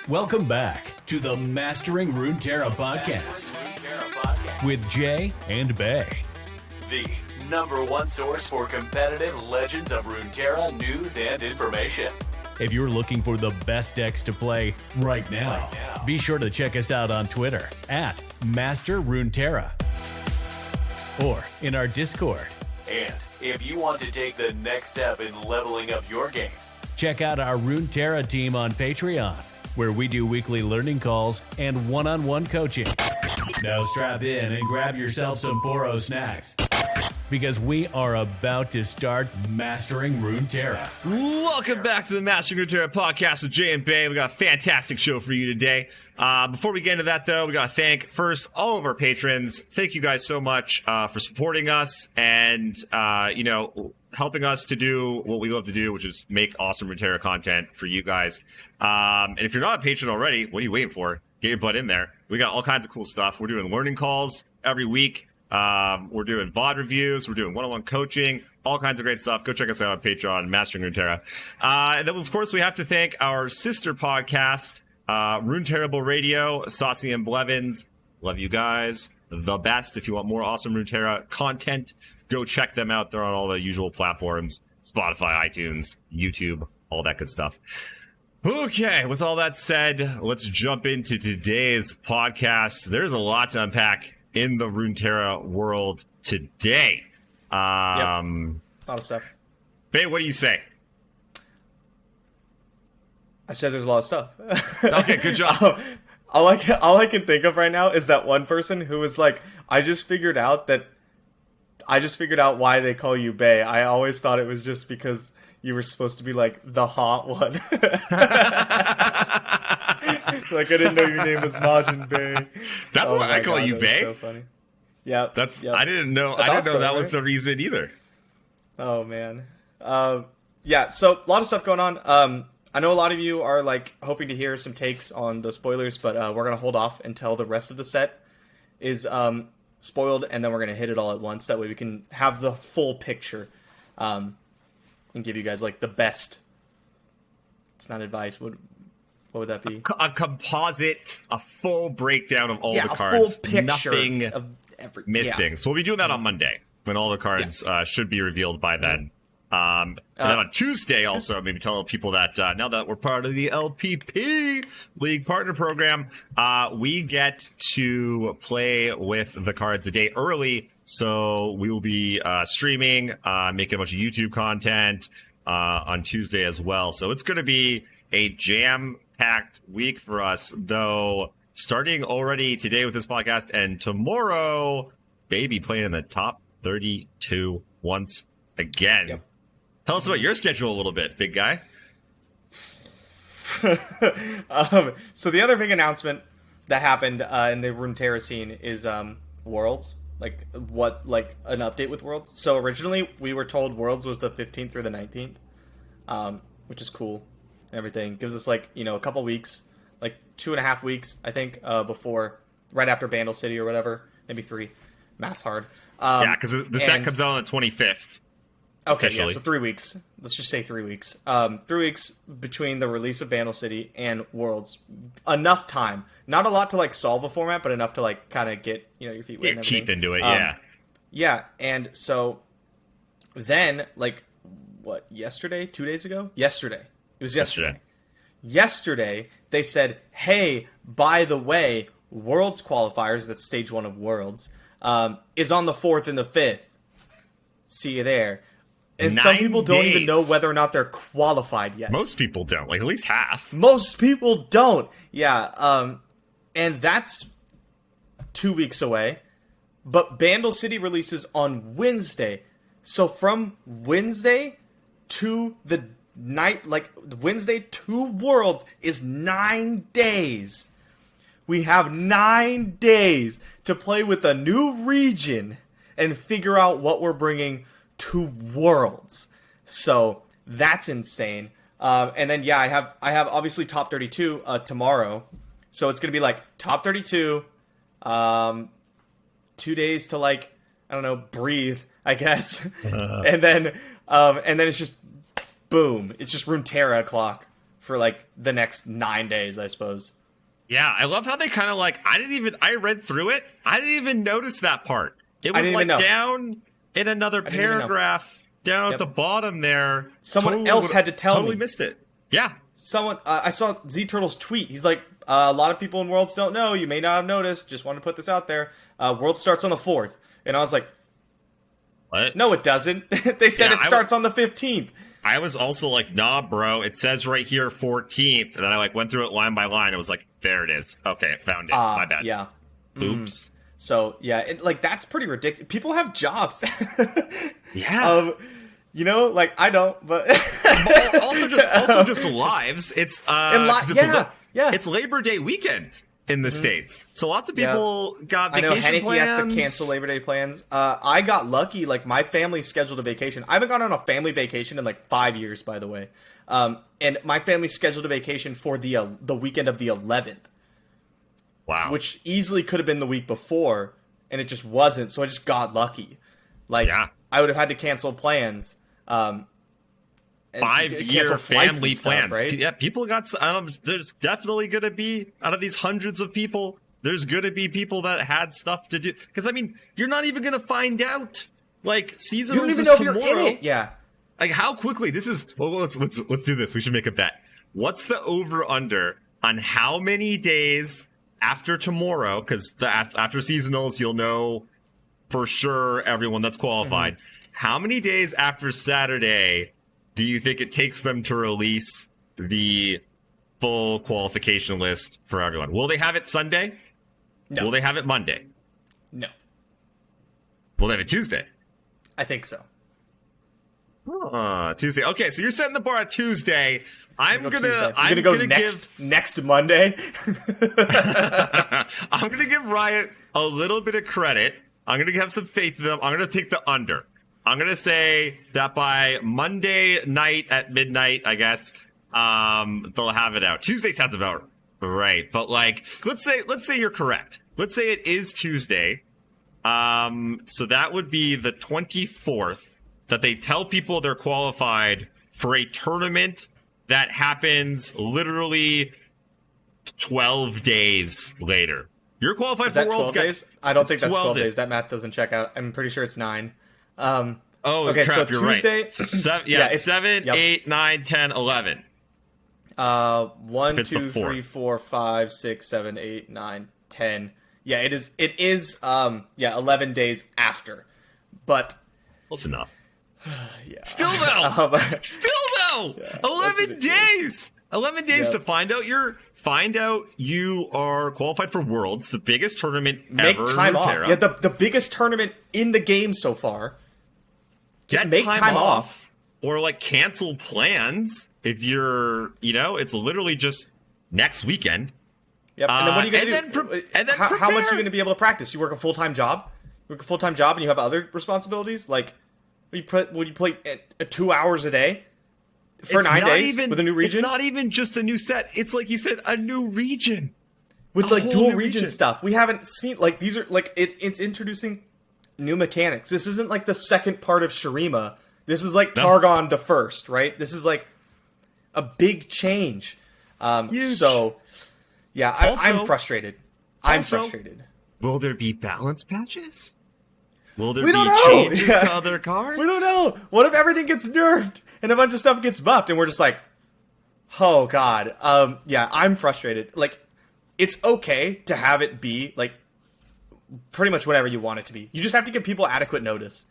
Welcome back to the Mastering Runeterra podcast with Jay and Bay, the number one source for competitive Legends of Runeterra news and information. If you're looking for the best decks to play right now, be sure to check us out on Twitter at Master Runeterra or in our Discord. And if you want to take the next step in leveling up your game, check out our Runeterra team on Patreon, where we do weekly learning calls and one-on-one coaching. Now strap in and grab yourself some Boro snacks, because we are about to start Mastering Runeterra. Welcome back to the Mastering Runeterra podcast with Jay and Bay. We got a fantastic show for you today. Before we get into that, though, we got to thank first all of our patrons. Thank you guys so much for supporting us and helping us to do what we love to do, which is make awesome Runeterra content for you guys. And if you're not a patron already, what are you waiting for? Get your butt in there. We got all kinds of cool stuff. We're doing learning calls every week. We're doing VOD reviews. We're doing one-on-one coaching. All kinds of great stuff. Go check us out on Patreon, Mastering Runeterra. And then, of course, we have to thank our sister podcast, Runeterra Radio, Saucy and Blevins. Love you guys. The best. If you want more awesome Runeterra content, go check them out. They're on all the usual platforms, Spotify, iTunes, YouTube, all that good stuff. Okay, with all that said, let's jump into today's podcast. There's a lot to unpack in the Runeterra world today. A lot of stuff. Babe, what do you say? I said there's a lot of stuff. Okay, good job. All I can think of right now is that one person who was like, I just figured out why they call you Bay. I always thought it was just because you were supposed to be like the hot one. Like, I didn't know your name was Majin Bay. That's why I call you Bay. So funny. Yeah, I didn't know. I didn't know that was the reason either. Oh man. Yeah. So a lot of stuff going on. I know a lot of you are like hoping to hear some takes on the spoilers, but we're gonna hold off until the rest of the set is spoiled, and then we're gonna hit it all at once. That way we can have the full picture, and give you guys like the best. It's not advice. What would that be? A composite, a full breakdown of all the cards. A full picture nothing of every missing. Yeah. So we'll be doing that on Monday when all the cards should be revealed by then. And then on Tuesday also, maybe tell people that now that we're part of the LPP League Partner Program, we get to play with the cards a day early. So we will be streaming, making a bunch of YouTube content on Tuesday as well. So it's going to be a jam-packed week for us, though, starting already today with this podcast, and tomorrow, baby playing in the top 32 once again. Yep. Tell us about your schedule a little bit, big guy. So the other big announcement that happened in the Runeterra scene is Worlds. Like an update with Worlds. So originally we were told Worlds was the 15th through the 19th, which is cool. Everything gives us a couple weeks, like 2.5 weeks, I think, right after Bandle City or whatever, maybe 3. Math's hard. Yeah, because the set comes out on the 25th. Okay, officially. Yeah, so 3 weeks. Let's just say 3 weeks. 3 weeks between the release of Bandle City and Worlds. Enough time. Not a lot to solve a format, but enough to kind of get your feet wet. Get cheap into it, yeah. Yeah, and so then yesterday, 2 days ago? Yesterday. It was yesterday. Yesterday, they said, hey, by the way, Worlds qualifiers, that's stage 1 of Worlds, is on the 4th and the 5th. See you there. And some people don't even know whether or not they're qualified yet. Most people don't. At least half. Most people don't. Yeah. And that's 2 weeks away. But Bandle City releases on Wednesday. So from Wednesday to the night, Wednesday to Worlds is 9 days. We have 9 days to play with a new region and figure out what we're bringing to Worlds. So that's insane. And then I have obviously top 32 tomorrow. So it's gonna be top 32, 2 days to breathe, I guess. And then it's just boom. It's just Runeterra o'clock for like the next 9 days, I suppose. Yeah, I love how they kind of like, I read through it. I didn't even notice that part. It was like down in another paragraph down at the bottom there. Someone else had to tell me. Totally missed it. Yeah. I saw Z Turtle's tweet. He's like, a lot of people in Worlds don't know. You may not have noticed. Just want to put this out there. World starts on the 4th. And I was like, what? No, it doesn't. They said it starts on the 15th. I was also like, nah, bro. It says right here 14th. And then I like went through it line by line. It was like, there it is. Okay, found it. My bad. Yeah. Oops. So, yeah, that's pretty ridiculous. People have jobs. Yeah. Like, I don't, but... also just lives. It's, it's Labor Day weekend in the States. So lots of people got vacation plans. I know Henneke has to cancel Labor Day plans. I got lucky. Like, my family scheduled a vacation. I haven't gone on a family vacation in, like, 5 years, by the way. And my family scheduled a vacation for the weekend of the 11th. Wow. Which easily could have been the week before, and it just wasn't, so I just got lucky. Like, I would have had to cancel plans. 5-year family plans. Right? Yeah, people got... there's definitely going to be, out of these hundreds of people, there's going to be people that had stuff to do. Because, I mean, you're not even going to find out. Like, seasonals you don't even is know tomorrow. If you're in it. Yeah. Like, how quickly? This is... Well, let's do this. We should make a bet. What's the over-under on how many days after tomorrow, because after seasonals, you'll know for sure everyone that's qualified. How many days after Saturday do you think it takes them to release the full qualification list for everyone? Will they have it Sunday? No. Will they have it Monday? No. Will they have it Tuesday? I think so. Tuesday. Okay, so you're setting the bar at Tuesday. I'm gonna go next Monday. I'm gonna give Riot a little bit of credit. I'm gonna have some faith in them. I'm gonna take the under. I'm gonna say that by Monday night at midnight, I guess, they'll have it out. Tuesday sounds about right, but like, let's say you're correct. Let's say it is Tuesday. So that would be the 24th that they tell people they're qualified for a tournament that happens literally 12 days later. You're qualified for Worlds. 12 days? I don't think that's 12 days. That math doesn't check out. I'm pretty sure it's 9. Okay, crap, so you're Tuesday, right. 7, 8, 9, 10, 11. 1, 2, 3, 4, 5, 6, 7, 8, 9, 10. Yeah, it is 11 days after. But close enough. Yeah. Still though. Yeah, 11 days. 11 days to find out you are qualified for Worlds, the biggest tournament ever. Make time in off. Runeterra. Yeah, the biggest tournament in the game so far. Get make time off. Or like cancel plans if you're, it's literally just next weekend. Yep. And then what are you going to do? And then how much are you going to be able to practice? You work a full-time job? And you have other responsibilities? Like, would you play 2 hours a day? For 9 days with a new region? It's not even just a new set. It's like you said, a new region. With like dual region stuff. We haven't seen, like, these are, like, it's introducing new mechanics. This isn't like the second part of Shurima. This is like Targon the first, right? This is like a big change. Huge. So, yeah, I'm frustrated. I'm frustrated. Will there be balance patches? Will there be changes to other cards? We don't know. What if everything gets nerfed and a bunch of stuff gets buffed and we're just like, oh god. Yeah, I'm frustrated. Like, it's okay to have it be like pretty much whatever you want it to be. You just have to give people adequate notice.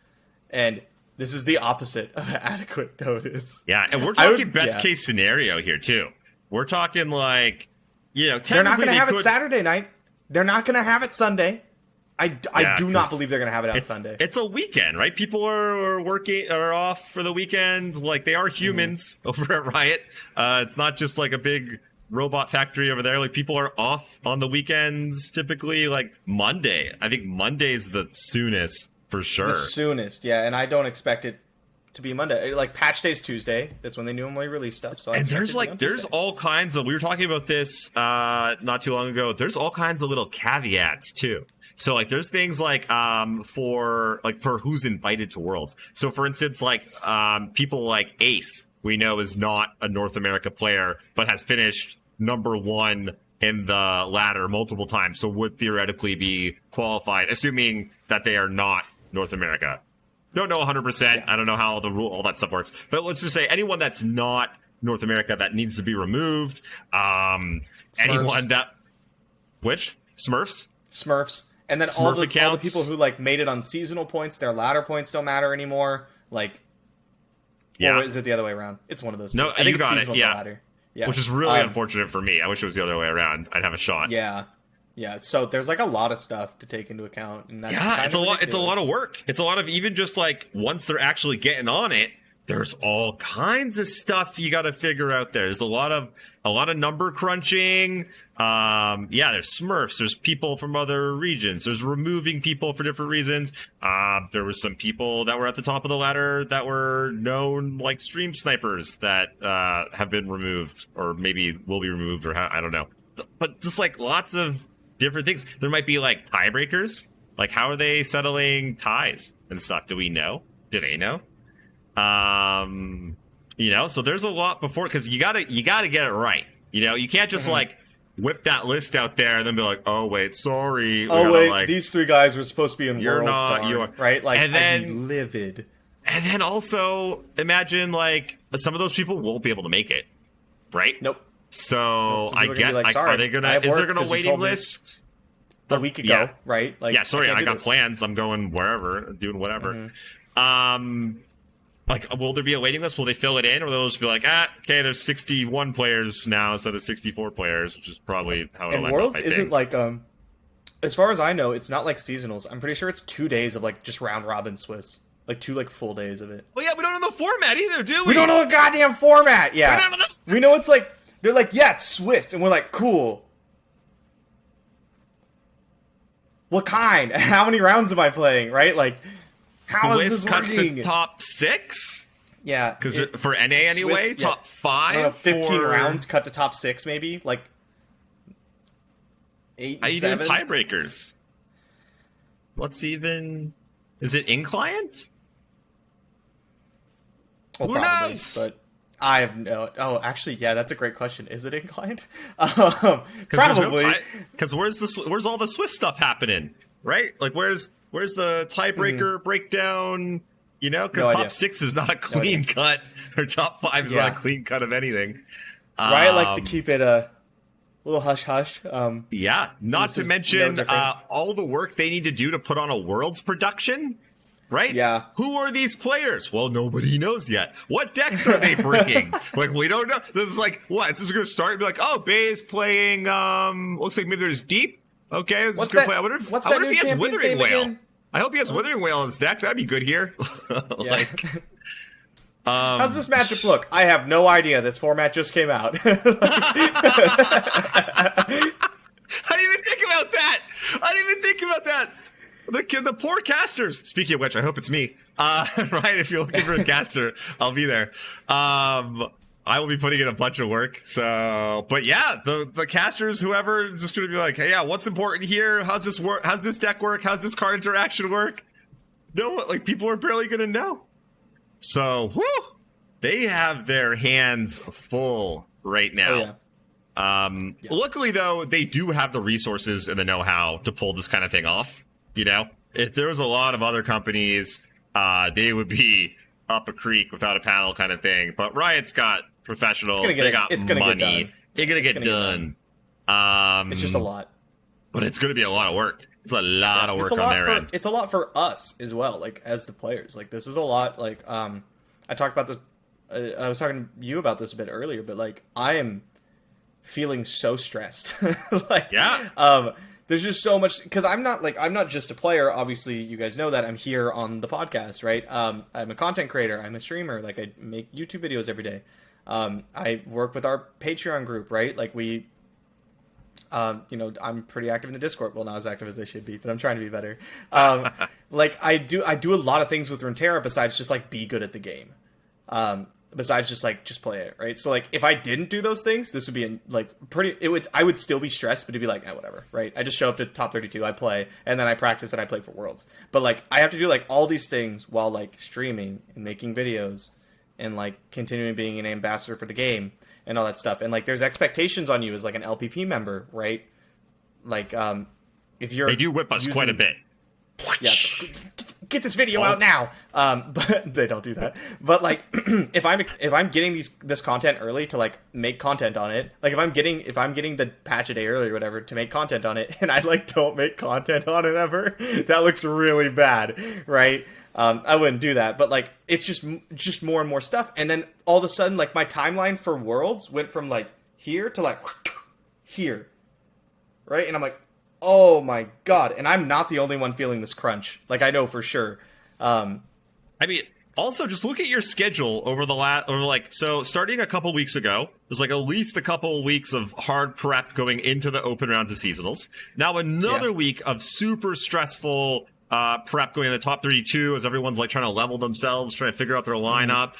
And this is the opposite of adequate notice. Yeah, and we're talking best case scenario here too. We're talking like, they're not going to have it Saturday night. They're not going to have it Sunday. I do not believe they're going to have it out Sunday. It's a weekend, right? People are working or off for the weekend. Like, they are humans over at Riot. It's not just like a big robot factory over there. Like, people are off on the weekends typically. Like Monday. I think Monday's the soonest for sure. The soonest, yeah. And I don't expect it to be Monday. Like, patch day's Tuesday. That's when they normally release stuff. So there's all kinds of. We were talking about this not too long ago. There's all kinds of little caveats too. So, like, there's things like for who's invited to Worlds. So, for instance, like people like Ace we know is not a North America player, but has finished number 1 in the ladder multiple times, so would theoretically be qualified, assuming that they are not North America. Don't know 100%. Yeah. I don't know how all that stuff works. But let's just say anyone that's not North America that needs to be removed. Anyone that... Which? Smurfs? Smurfs. And then all the people who like made it on seasonal points, their ladder points don't matter anymore. Like, or is it the other way around? It's one of those. No, I think you got it. Yeah. Ladder. Yeah. Which is really unfortunate for me. I wish it was the other way around. I'd have a shot. Yeah. Yeah, so there's like a lot of stuff to take into account, and that's it's a lot. It's a lot of work. It's a lot of even just like once they're actually getting on it, there's all kinds of stuff you got to figure out. There's a lot of number crunching. There's Smurfs. There's people from other regions. There's removing people for different reasons. There was some people that were at the top of the ladder that were known like stream snipers that have been removed, or maybe will be removed, or I don't know. But just like lots of different things. There might be like tiebreakers. Like, how are they settling ties and stuff? Do we know? Do they know? So there's a lot before, because you gotta get it right. You can't just like whip that list out there and then be like, oh wait, sorry. These 3 guys were supposed to be in Worlds. You are right. Like, and then I'd be livid. And then also imagine like some of those people won't be able to make it, right? Nope. So I get, like, are they gonna? Is there gonna waiting list? A week ago, right? Like, yeah. Sorry, I got plans. I'm going wherever, doing whatever. Like, will there be a waiting list? Will they fill it in, or will they just be like, okay, there's 61 players now instead of 64 players, which is probably how it'll end up. And Worlds isn't like, as far as I know, it's not like seasonals. I'm pretty sure it's 2 days of like just round robin Swiss. Like 2 like full days of it. Well, yeah, we don't know the format either, do we? We don't know the goddamn format. Yeah, we know it's like. They're like, yeah, it's Swiss. And we're like, cool. What kind? How many rounds am I playing, right? Like, how is this working? To top 6? Yeah. Because for NA anyway, Swiss, top 5? 15 rounds cut to top 6 maybe? Like, 8 and 7? How you doing tiebreakers? What's even... Is it in-client? Well, who probably, knows? But... I have no... Oh, actually, yeah, that's a great question. Is it inclined? Probably. Because where's all the Swiss stuff happening, right? Like, where's the tiebreaker breakdown? Because top 6 is not a clean cut, or top 5 is not a clean cut of anything. Riot likes to keep it a little hush-hush. Not to mention all the work they need to do to put on a Worlds production. Right? Yeah. Who are these players? Well, nobody knows yet. What decks are they bringing? Like, we don't know. This is like, what? Is this going to start and be like, oh, Bay is playing, looks like maybe there's Deep. Okay, this is going to play. I wonder if he has Withering Whale. Again? I hope he has Withering Whale in his deck. That'd be good here. How's this matchup look? I have no idea. This format just came out. I didn't even think about that. The poor casters. Speaking of which, I hope it's me. Right, if you're looking for a caster, I'll be there. I will be putting in a bunch of work. So, but yeah, the casters, whoever, is just going to be like, hey, yeah, what's important here? How's this work? How's this deck work? How's this card interaction work? No, like, people are barely going to know. So, they have their hands full right now. Oh, yeah. Luckily, though, they do have the resources and the know-how to pull this kind of thing off. If there was a lot of other companies, they would be up a creek without a paddle kind of thing. But Riot's got professionals. They got money. It's going to get done. It's just a lot. But it's going to be a lot of work. It's a lot of work on their end. It's a lot for us as well, like, as the players. Like, this is a lot. Like, I talked about this. I was talking to you about this a bit earlier, but, like, I am feeling so stressed. There's just so much, because I'm not just a player. Obviously, you guys know that I'm here on the podcast, right? I'm a content creator. I'm a streamer. Like, I make YouTube videos every day. I work with our Patreon group, right? Like, we, I'm pretty active in the Discord. Well, not as active as I should be, but I'm trying to be better. Like, I do a lot of things with Runeterra besides just, like, be good at the game. Besides just play it, right? So, like, if I didn't do those things, this would be I would still be stressed, but it'd be like, whatever, right? I just show up to top 32, I play, and then I practice and I play for Worlds. But, like, I have to do, like, all these things while, like, streaming and making videos and like continuing being an ambassador for the game and all that stuff. And like there's expectations on you as like an LPP member, right? Like if you're they do whip us quite a bit. Yeah, get this video out now. But they don't do that. But like, if I'm getting this content early to like make content on it, like if I'm getting the patch a day early or whatever to make content on it, and I like don't make content on it ever, that looks really bad, right? I wouldn't do that. But like, it's just more and more stuff, and then all of a sudden, like my timeline for Worlds went from like here to like here, right? And I'm like, oh my god! And I'm not the only one feeling this crunch. Like I know for sure. I mean, also just look at your schedule over so starting a couple weeks ago, there's like at least a couple weeks of hard prep going into the open rounds of seasonals. Now another week of super stressful prep going in the top 32 as everyone's like trying to level themselves, trying to figure out their lineup.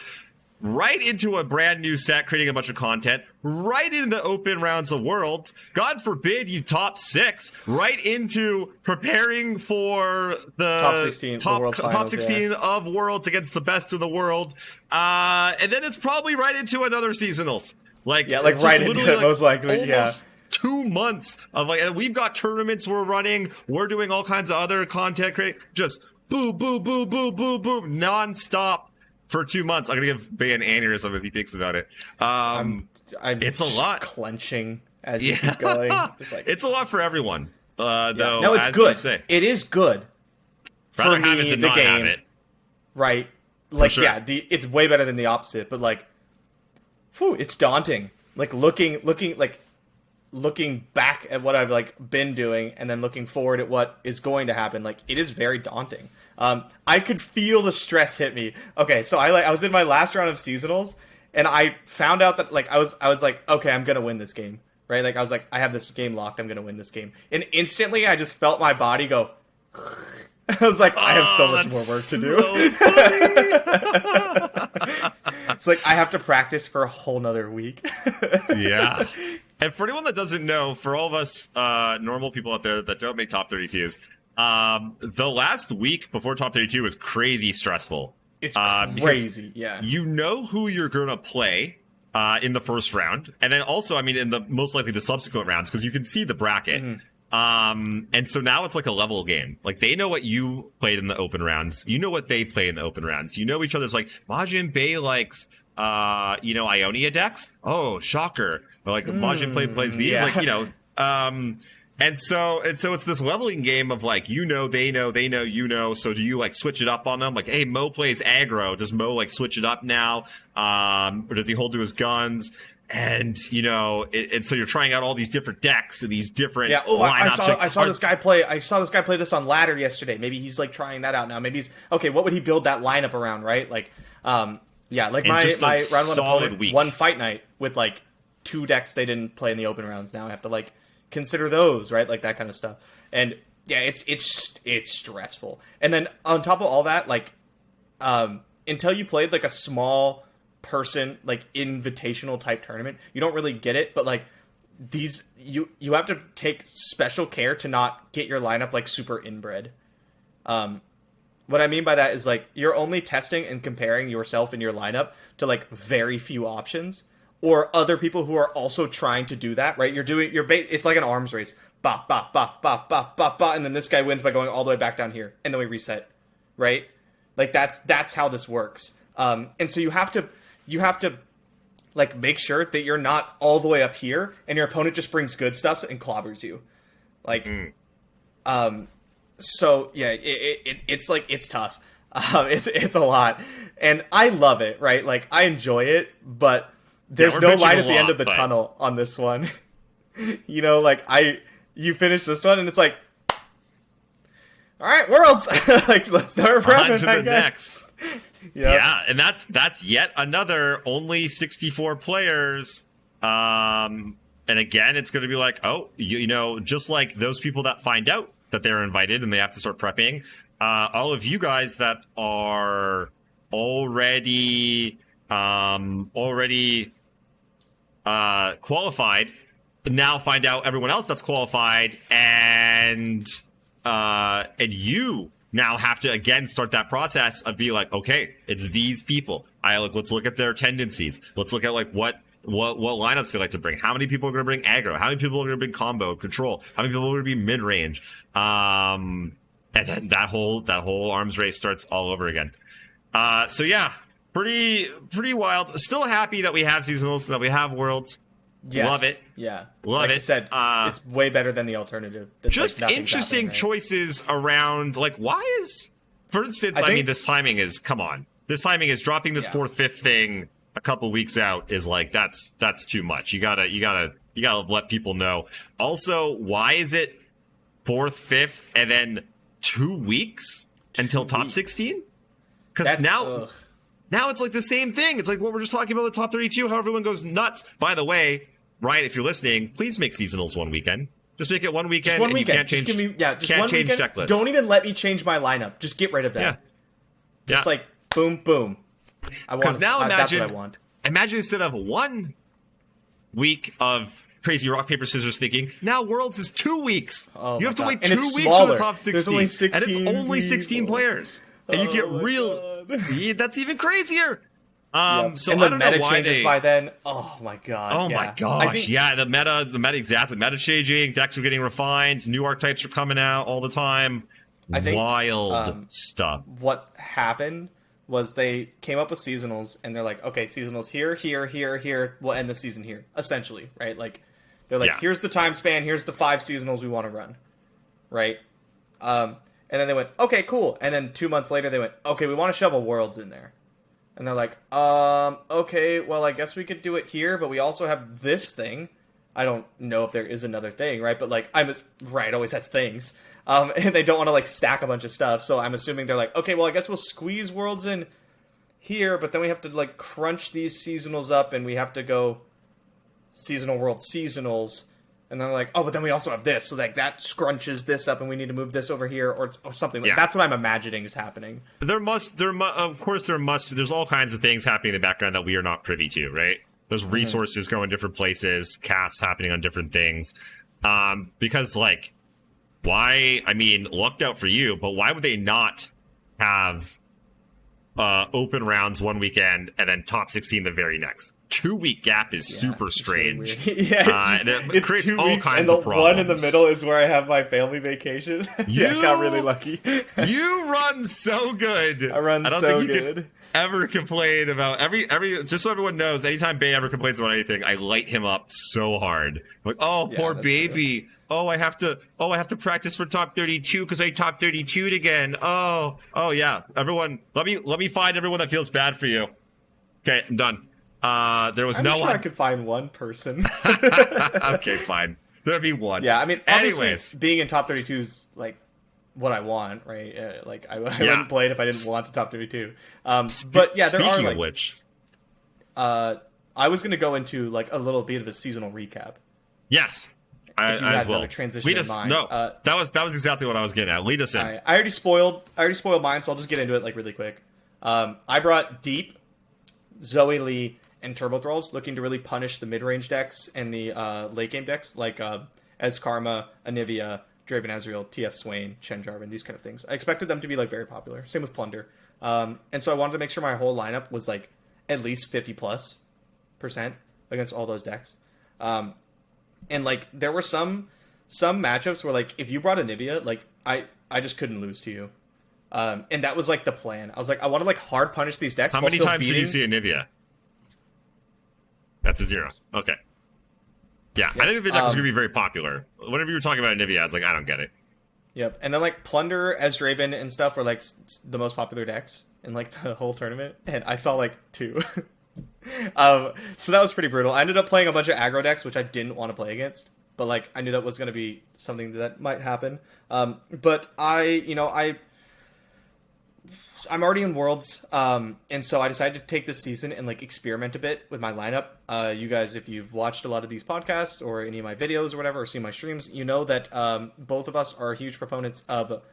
Right into a brand new set, creating a bunch of content, right into the open rounds of Worlds. God forbid you top 6, right into preparing for the top 16 of Worlds against the best of the world. And then it's probably right into another seasonals. Like right into it, most likely, almost 2 months of like, and we've got tournaments we're running, we're doing all kinds of other content creating, just boom, boom, boom, boom, boom, boom, nonstop. For 2 months, I'm gonna give Bay an aneurysm as he thinks about it. It's a lot. Clenching as you keep going. Just like, it's a lot for everyone. Though, no, it's good. It is good. Rather for have me, it than the not game, have it. Right? Like, sure. it's way better than the opposite. But like, it's daunting. Like looking back at what I've like been doing, and then looking forward at what is going to happen. Like, it is very daunting. I could feel the stress hit me. Okay, so I was in my last round of seasonals, and I found out that like I was like, okay, I'm gonna win this game, right? Like I was like, I have this game locked. I'm gonna win this game, and instantly I just felt my body go. I was like, I have so much more work to do. It's like I have to practice for a whole nother week. Yeah. And for anyone that doesn't know, for all of us normal people out there that don't make top 32s, the last week before top 32 was crazy stressful. It's crazy, yeah. You know who you're going to play in the first round. And then also, I mean, in the most likely the subsequent rounds, because you can see the bracket. Mm-hmm. And so now it's like a level game. Like, they know what you played in the open rounds. You know what they play in the open rounds. You know each other's like, Majin Bay likes, Ionia decks. Oh, shocker. Or like, Majin plays these. Yeah. Like, and so it's this leveling game of like, they know. So do you like switch it up on them? Like, hey, Mo plays aggro. Does Mo like switch it up now? Or does he hold to his guns? And and so you're trying out all these different decks and these different lineups. I saw this guy play. I saw this guy play this on ladder yesterday. Maybe he's like trying that out now. Maybe he's okay. What would he build that lineup around? Right? Like, like my round one opponent won Fight Night with like 2 decks they didn't play in the open rounds. Now I have to like consider those, right? Like that kind of stuff. And yeah, it's stressful. And then on top of all that, like until you played like a small person like invitational type tournament, you don't really get it. But like these, you have to take special care to not get your lineup like super inbred. What I mean by that is like you're only testing and comparing yourself and your lineup to like very few options or other people who are also trying to do that, right? It's like an arms race. Ba, ba, ba, ba, ba, ba, ba, and then this guy wins by going all the way back down here, and then we reset, right? Like that's how this works. And so you have to like make sure that you're not all the way up here and your opponent just brings good stuff and clobbers you. Like, so yeah, it's like, it's tough. It's a lot, and I love it, right? Like I enjoy it, but there's no light at the end of the tunnel on this one. Like you finish this one and it's like, all right, Worlds, like let's start prepping, on to the next. Yep. Yeah, and that's yet another only 64 players. And again, it's going to be like, oh, just like those people that find out that they're invited and they have to start prepping. All of you guys that are already qualified now find out everyone else that's qualified, and you now have to again start that process of be like, okay, it's these people. Let's look at their tendencies. Let's look at like what lineups they like to bring. How many people are going to bring aggro? How many people are going to bring combo control? How many people are going to be mid range? And then that whole arms race starts all over again. So yeah, pretty wild. Still happy that we have seasonals, that we have worlds. Yes. Love it. Yeah. Love like it. I said, it's way better than the alternative. That's just like interesting choices around, like, why is, for instance, I mean, this timing is, come on. This timing is dropping this 4th, 5th thing a couple weeks out is like, that's too much. You gotta let people know. Also, why is it 4th, 5th, and then 2 weeks until top 16? Because now it's like the same thing. It's like what we're just talking about, the top 32, how everyone goes nuts. By the way, Ryan, if you're listening, please make seasonals one weekend. Just make it one weekend. Just one weekend. You can't change, just give me, just can't one change weekend. checklists. Don't even let me change my lineup. Just get rid of that. Just like boom, boom. Because now that's what I want. Imagine instead of 1 week of crazy rock paper scissors thinking, now Worlds is 2 weeks. Oh you have to wait and 2 weeks for the top 16. There's only 16 and it's only 16 players. And you get real. That's even crazier. So and the I don't meta know why changes by then. Oh my god. Oh my gosh. The meta exactly. Meta changing, decks are getting refined, new archetypes are coming out all the time. I think, wild stuff. What happened was they came up with seasonals and they're like, okay, seasonals here, here, here, here, we'll end the season here. Essentially, right? Like they're like, here's the time span, here's the 5 seasonals we want to run. Right? And then they went, okay, cool. And then 2 months later they went, okay, we want to shovel Worlds in there. And they're like, okay, well, I guess we could do it here, but we also have this thing. I don't know if there is another thing, right? But, like, it always has things. And they don't want to, like, stack a bunch of stuff, so I'm assuming they're like, okay, well, I guess we'll squeeze Worlds in here, but then we have to, like, crunch these seasonals up, and we have to go seasonal World seasonals. And then they're like, oh, but then we also have this, so like that scrunches this up, and we need to move this over here, or something. That's what I'm imagining is happening. Of course, there's all kinds of things happening in the background that we are not privy to, right? There's resources going different places, casts happening on different things. Because, like, why? I mean, lucked out for you, but why would they not have open rounds one weekend and then top 16 the very next? 2-week gap is super strange. Really it creates 2 all weeks, kinds and the of problems. one in the middle is where I have my family vacation. I got really lucky. You run so good. I don't think you could ever complain about every. Just so everyone knows, anytime Bay ever complains about anything, I light him up so hard. I'm like, oh, poor baby. True. Oh, I have to practice for top 32 because I top 32'd again. Oh yeah. Everyone, let me find everyone that feels bad for you. Okay, I'm done. There was no one. I could find one person. Okay, fine. There'll be one. Yeah, I mean, obviously, anyways, being in top 32 is like what I want, right? I wouldn't play it if I didn't want to top 32. But yeah, there are like. Which, I was going to go into like a little bit of a seasonal recap. Yes, as well. Transition in mind. No, that was exactly what I was getting at. Lead us in. I already spoiled mine, so I'll just get into it like really quick. I brought Deep, Zoe Lee, and Turbo Thralls, looking to really punish the mid-range decks and the late-game decks, like Ez Karma, Anivia, Draven Azrael, TF Swain, Shen Jarvan, these kind of things. I expected them to be like very popular. Same with Plunder. And so I wanted to make sure my whole lineup was like at least 50+% against all those decks. And like there were some matchups where like if you brought Anivia, like I just couldn't lose to you. And that was like the plan. I was like, I want to like hard punish these decks. How many times did you see Anivia? That's a 0. Okay. Yeah, I think the deck was going to be very popular. Whenever you were talking about Anivia, I was like, I don't get it. Yep. And then like Plunder, as Draven, and stuff were like the most popular decks in like the whole tournament. And I saw like 2. So that was pretty brutal. I ended up playing a bunch of aggro decks, which I didn't want to play against. But like I knew that was going to be something that might happen. But I'm already in Worlds, and so I decided to take this season and like experiment a bit with my lineup. You guys, if you've watched a lot of these podcasts or any of my videos or whatever, or seen my streams, you know that both of us are huge proponents of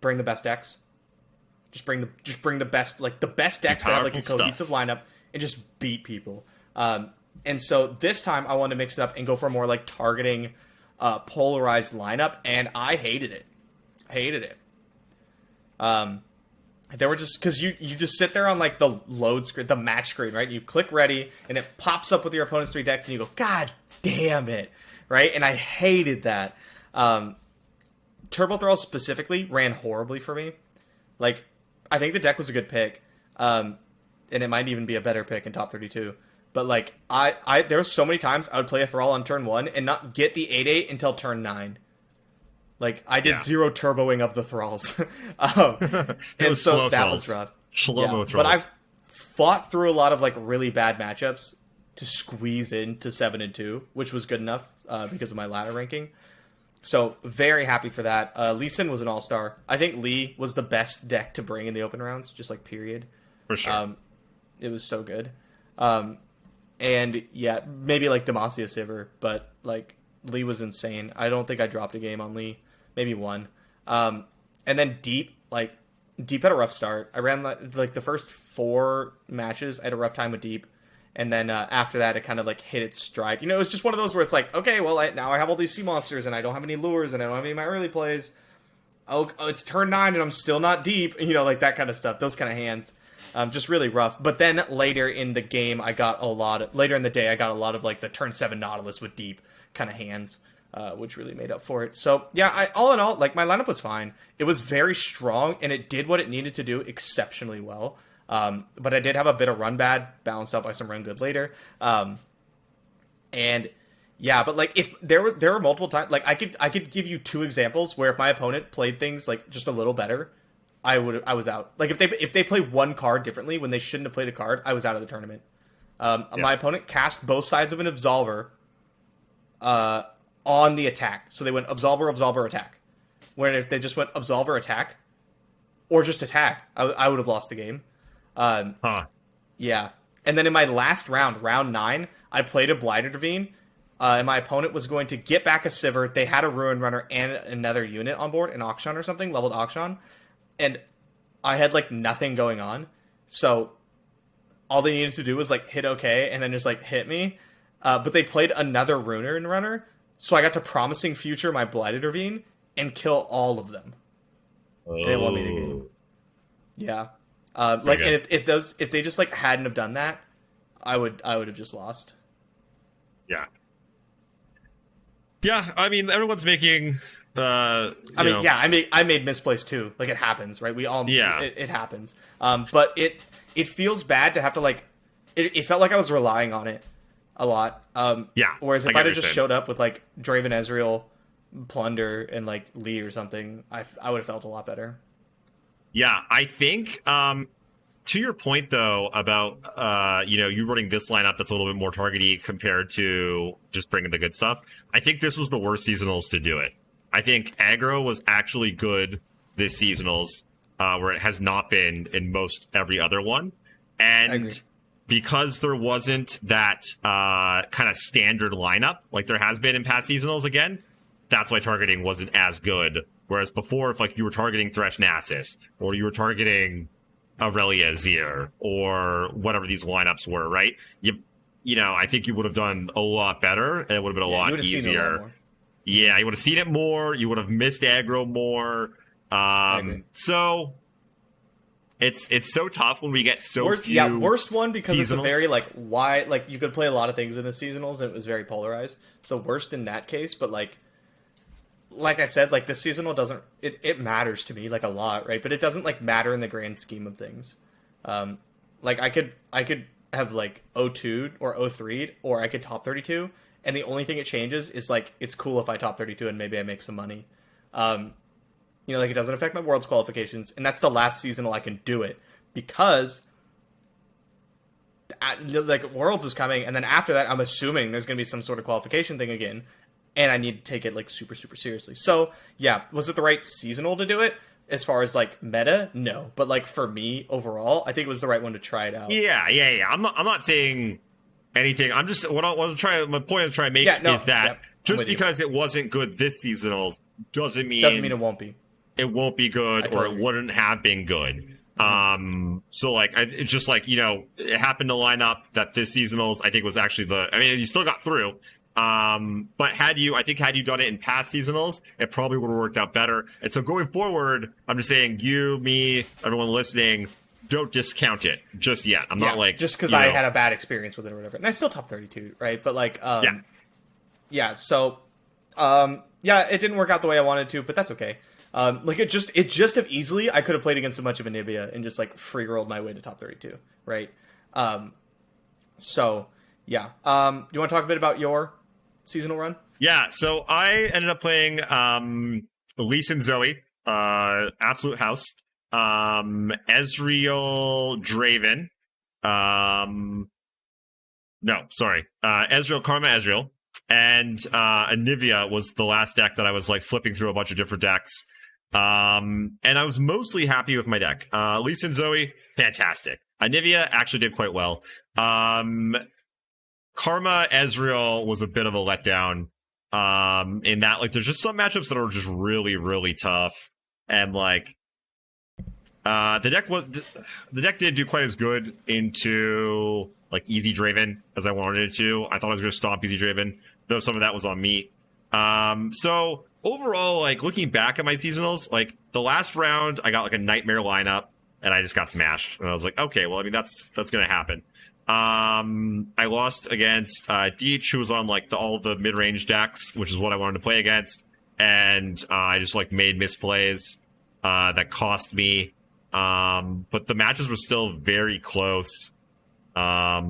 bring the best decks. Just bring the best, like the best decks that have like a cohesive lineup and just beat people. And so this time I wanted to mix it up and go for a more like targeting, polarized lineup, and I hated it. They were just because you just sit there on like the load screen, the match screen, right? You click ready, and it pops up with your opponent's 3 decks, and you go, God damn it, right? And I hated that. Turbo Thrall specifically ran horribly for me. Like, I think the deck was a good pick, and it might even be a better pick in top 32. But like, there were so many times I would play a Thrall on turn 1 and not get the 8/8 until turn 9. Like, I did zero turboing of the Thralls. And so that was rough. Shlomo Thralls. But I've fought through a lot of like really bad matchups to squeeze into 7-2, which was good enough because of my ladder ranking. So very happy for that. Lee Sin was an all-star. I think Lee was the best deck to bring in the open rounds, just like period. For sure. It was so good. And yeah, maybe like Demacia Sivir, but like Lee was insane. I don't think I dropped a game on Lee. Maybe one. And then Deep had a rough start. I ran like the first 4 matches. I had a rough time with Deep. And then after that, it kind of like hit its stride. You know, it was just one of those where it's like, okay, well, now I have all these sea monsters and I don't have any lures and I don't have any of my early plays. Oh, it's turn 9 and I'm still not Deep. You know, like that kind of stuff. Those kind of hands. Just really rough. But then later in the game, later in the day, I got a lot of like the turn 7 Nautilus with Deep kind of hands. Which really made up for it. So, yeah, all in all, like, my lineup was fine. It was very strong, and it did what it needed to do exceptionally well. But I did have a bit of run bad, balanced out by some run good later. And, yeah, but, like, if there were multiple times, like, I could give you 2 examples where if my opponent played things, like, just a little better, I was out. Like, if they played one card differently when they shouldn't have played a card, I was out of the tournament. My opponent cast both sides of an Absolver, on the attack. So they went Absolver, attack. Where if they just went Absolver, attack, or just attack, I would have lost the game. Yeah. And then in my last round 9, I played a Blighted Ravine, and my opponent was going to get back a Sivir. They had a Ruin Runner and another unit on board, an Auction or something, leveled Auction. And I had, like, nothing going on. So all they needed to do was, like, hit OK and then just, like, hit me. But they played another Ruin Runner, so I got to Promising Future my Blighted Ravine and kill all of them. And they won me the game. Yeah. Like, and if they just like hadn't have done that, I would have just lost. Yeah. Yeah, I mean, everyone's making. I made misplays too. Like, it happens, right? We all. Yeah. It happens. But it feels bad to have to like. It felt like I was relying on it a lot. Yeah. Whereas if I'd have just showed up with like Draven Ezreal, Plunder, and like Lee or something, I would have felt a lot better. Yeah, I think to your point though about you running this lineup that's a little bit more targety compared to just bringing the good stuff. I think this was the worst seasonals to do it. I think aggro was actually good this seasonals, where it has not been in most every other one, and because there wasn't that kind of standard lineup like there has been in past seasonals again, that's why targeting wasn't as good. Whereas before, if like you were targeting Thresh Nasus, or you were targeting Aurelia Azir, or whatever these lineups were, right? I think you would have done a lot better, and it would have been a lot easier. Yeah, you would have seen it more. You would have missed aggro more. So it's so tough when we get so few. Yeah, worst one because seasonals. It's a very like you could play a lot of things in the seasonals and it was very polarized. So worst in that case, but like I said, like the seasonal doesn't it matters to me like a lot, right? But it doesn't like matter in the grand scheme of things. Like I could have like 0-2'd or 0-3'd, or I could top 32, and the only thing it changes is like it's cool if I top 32 and maybe I make some money. Like it doesn't affect my Worlds qualifications, and that's the last seasonal I can do it because like Worlds is coming, and then after that, I'm assuming there's going to be some sort of qualification thing again, and I need to take it like super, super seriously. So yeah, was it the right seasonal to do it? As far as like meta, no, but like for me overall, I think it was the right one to try it out. Yeah. I'm not saying anything. I'm just my point I was trying to make is that just because it wasn't good this seasonals doesn't mean it won't be. It won't be good, or it wouldn't have been good. So like it's just like it happened to line up that this seasonals I think was actually you still got through, But had you done it in past seasonals, it probably would have worked out better. And so going forward, I'm just saying, you, me, everyone listening, don't discount it just yet. I'm not like, just because I had a bad experience with it or whatever, and I still top 32, right? But like, so, it didn't work out the way I wanted to, but that's okay. Like it just have easily, I could have played against a bunch of Anivia and just like free rolled my way to top 32, right? Do you want to talk a bit about your seasonal run? Yeah, so I ended up playing Elise and Zoe, Absolute House, Ezreal Draven, Ezreal Karma Ezreal, and Anivia was the last deck that I was like flipping through a bunch of different decks. And I was mostly happy with my deck. Elise and Zoe, fantastic. Anivia actually did quite well. Karma Ezreal was a bit of a letdown. In that, like, there's just some matchups that are just really, really tough, and like, the deck did do quite as good into like easy Draven as I wanted it to. I thought I was going to stomp easy Draven, though some of that was on me. So overall, like looking back at my seasonals, like the last round, I got like a nightmare lineup, and I just got smashed. And I was like, okay, well, I mean that's going to happen. I lost against Deech, who was on like all the mid-range decks, which is what I wanted to play against, and I just like made misplays that cost me. But the matches were still very close, a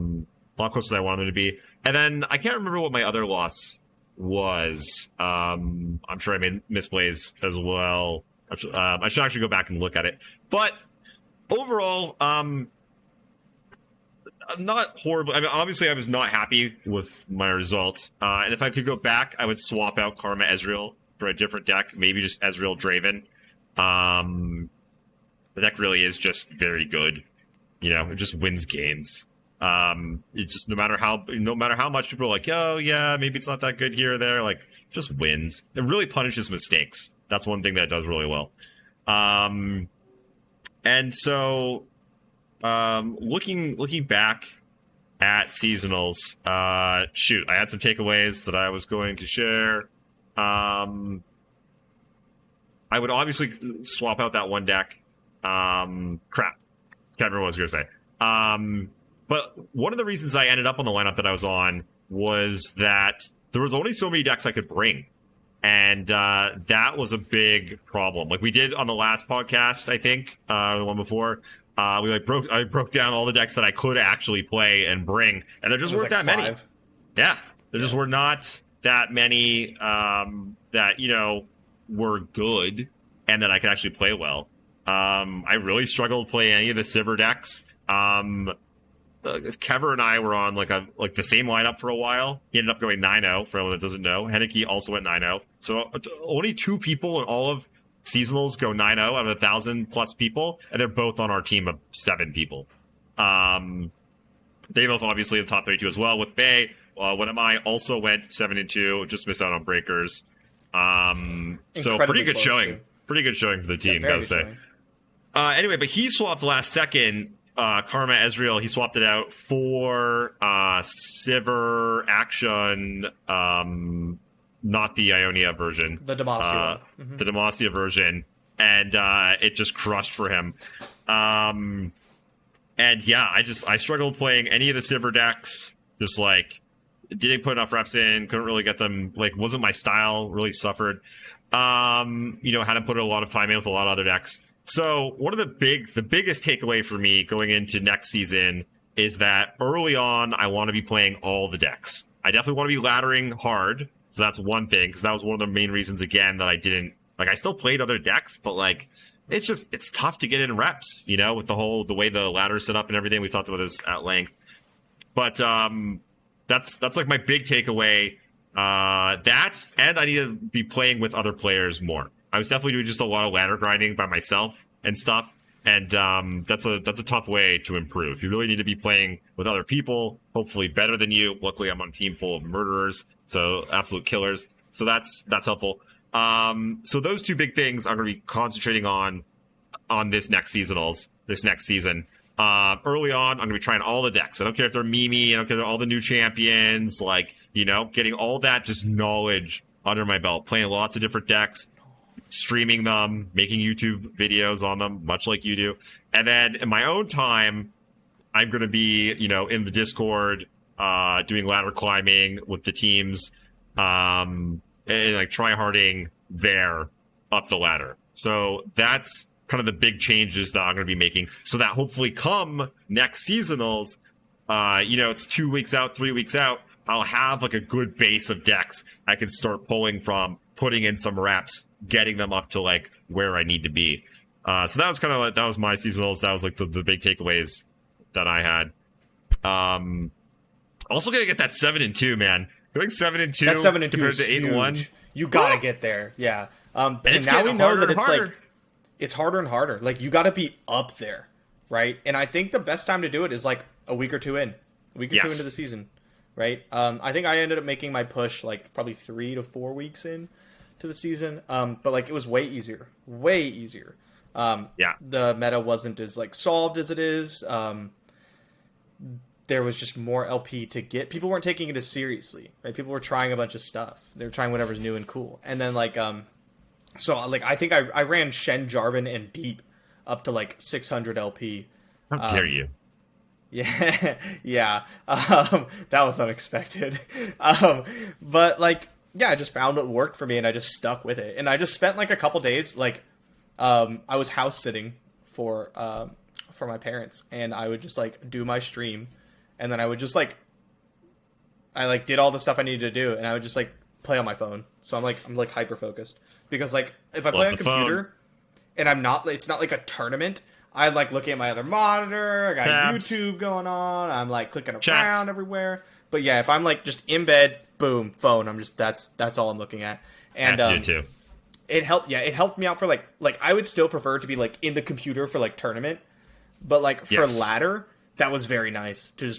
lot closer than I wanted them to be. And then I can't remember what my other loss was. I'm sure I made misplays as well. I should actually go back and look at it. But overall, not horrible. I mean, obviously, I was not happy with my result. And if I could go back, I would swap out Karma Ezreal for a different deck. Maybe just Ezreal Draven. The deck really is just very good. You know, it just wins games. It just no matter how much people are like, oh yeah, maybe it's not that good here or there, like just wins. It really punishes mistakes. That's one thing that it does really well. And so looking back at seasonals, I had some takeaways that I was going to share. I would obviously swap out that one deck. Can't remember what I was going to say. But one of the reasons I ended up on the lineup that I was on was that there was only so many decks I could bring. And that was a big problem. Like we did on the last podcast, I think, the one before. I broke down all the decks that I could actually play and bring, and there just weren't that many. Yeah, there just were not that many that were good and that I could actually play well. I really struggled playing any of the Sivir decks. Kever and I were on like the same lineup for a while. He ended up going 9-0 for anyone that doesn't know. Henneke also went 9-0. So only 2 people in all of seasonals go 9-0 out of 1,000+ people, and they're both on our team of 7 people. They both obviously in the top 32 as well. With Bay, when am I also went 7-2, just missed out on breakers. So pretty good showing. Too. Pretty good showing for the team, gotta say. Anyway, but he swapped last second. Karma Ezreal, he swapped it out for Sivir Action, not the Ionia version. The Demacia. The Demacia version. And it just crushed for him. And yeah, I struggled playing any of the Sivir decks. Just like, didn't put enough reps in, couldn't really get them, like, wasn't my style, really suffered. Had to put a lot of time in with a lot of other decks. So one of the biggest takeaway for me going into next season is that early on, I want to be playing all the decks. I definitely want to be laddering hard. So that's one thing, because that was one of the main reasons, again, that I didn't, like, I still played other decks, but like, it's tough to get in reps, with the way the ladder is set up and everything. We talked about this at length. But that's like my big takeaway. That, and I need to be playing with other players more. I was definitely doing just a lot of ladder grinding by myself and stuff, and that's a tough way to improve. You really need to be playing with other people, hopefully better than you. Luckily, I'm on a team full of murderers, so absolute killers. So that's helpful. So those 2 big things I'm going to be concentrating on this next season. Early on, I'm going to be trying all the decks. I don't care if they're Mimi, I don't care if they're all the new champions, like You know, getting all that just knowledge under my belt, playing lots of different decks, streaming them, making YouTube videos on them, much like you do. And then in my own time, I'm going to be, you know, in the Discord, doing ladder climbing with the teams, and like tryharding there up the ladder. So that's kind of the big changes that I'm going to be making, so that hopefully come next seasonals, you know, it's 2 weeks out, 3 weeks out, I'll have like a good base of decks I can start pulling from, putting in some reps, getting them up to like where I need to be. So that was kind of like, that was my seasonals. That was like the big takeaways that I had. Also gonna get that 7-2, man. Going 7-2. That 7-2 compared is to 8-1. huge. You gotta get there, yeah. And it's now we know that it's harder. like it's harder and harder. Like you got to be up there, right? And I think the best time to do it is like a week or two in, a week or two into the season, right? I think I ended up making my push like probably 3 to 4 weeks in to the season. But like it was way easier, way easier. The meta wasn't as like solved as it is. There was just more LP to get. People weren't taking it as seriously, right? People were trying a bunch of stuff. They were trying whatever's new and cool. And then like, so like I think I ran Shen, Jarvan, and Deep up to like 600 LP. How dare you? Yeah, yeah. That was unexpected. But like, yeah, I just found what worked for me, and I just stuck with it. And I just spent like a couple days, like, I was house sitting for my parents, and I would just like do my stream, and then I would just like, I like did all the stuff I needed to do, and I would just like play on my phone. So I'm like hyper focused, because like if I play on a computer and I'm not, it's not like a tournament. I like looking at my other monitor. I got Tabs. YouTube going on. I'm like clicking Chats. around everywhere. But yeah, if I'm like just in bed, boom, phone. I'm just that's all I'm looking at. And That's you too. it helped. Yeah, it helped me out for like I would still prefer to be like in the computer for like tournament, but like for ladder, that was very nice to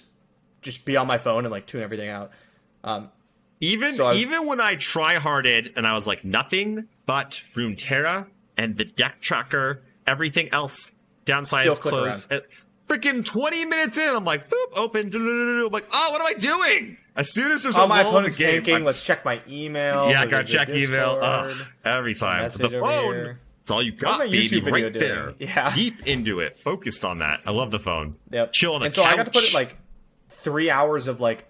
just be on my phone and like tune everything out. Even when I tryharded and I was like nothing but Runeterra and the deck tracker, everything else downsized, closed. Freaking 20 minutes in, I'm like, boop, open. I'm like, oh, what am I doing? As soon as there's a my lull in the opponent's game, tanking. Let's check my email. Yeah, I gotta check email. Every time. The phone, it's all you got, baby, right there. Yeah. Deep into it. Focused on that. I love the phone. Yep. Chill on the couch. couch. So I got to put it like 3 hours of like